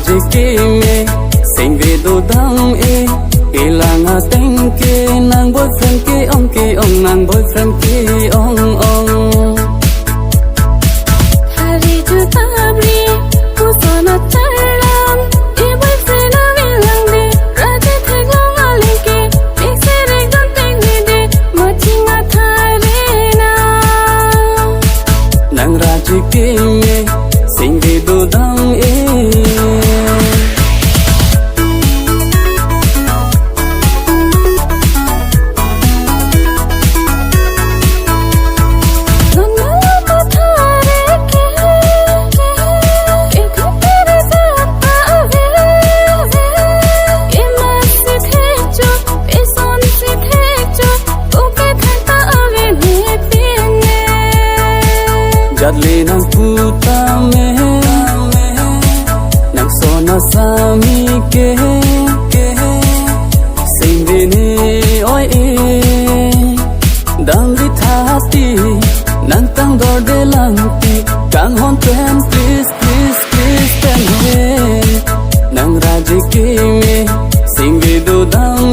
raji kime sing ve do dang e langa teng ke nang boyfriend ke ong nang boyfriend ke ong hari ju tabri ku sona chalam e boyfriend ave lang de raji thegong alike pixere gon teng de machinga thare na nang raji kime sing ve do dang Jadli nang puta me nang sona sami ke sing vini oi dang di thati nang tang dor de lang ti kang hon ten please ten he nang raji ke me sing vi do dang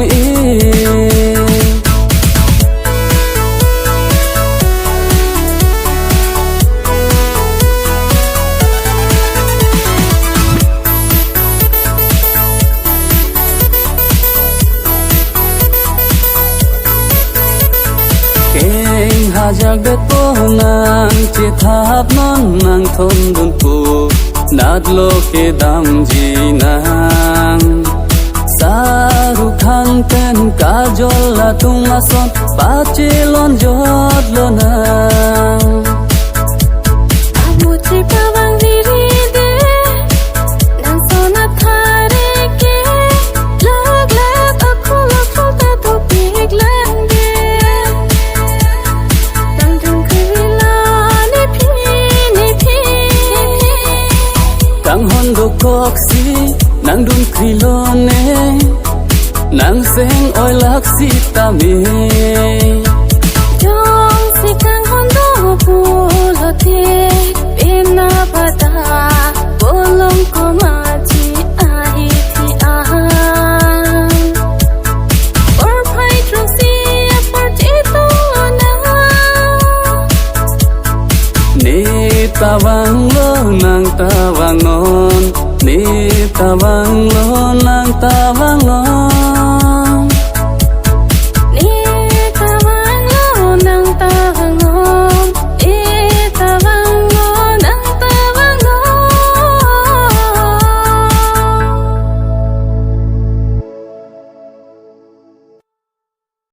hajak bet po nang che thap non nang thon dun pu nat lo ke dam ji nang saru khan ten kajol la tung la son pa che lon jot lo nang amuchi pawang diri de nang sona thare ke lag akhu ta to big lang de Kang hon do kok si nang dun krilone nang seng oi lak si ta me jong si kang hon do pulo te ina pata bolong ko maji ahi thi ahan or phai tru si par ti to na ne tawang lo nang tawang non ni tawang lo nang tawang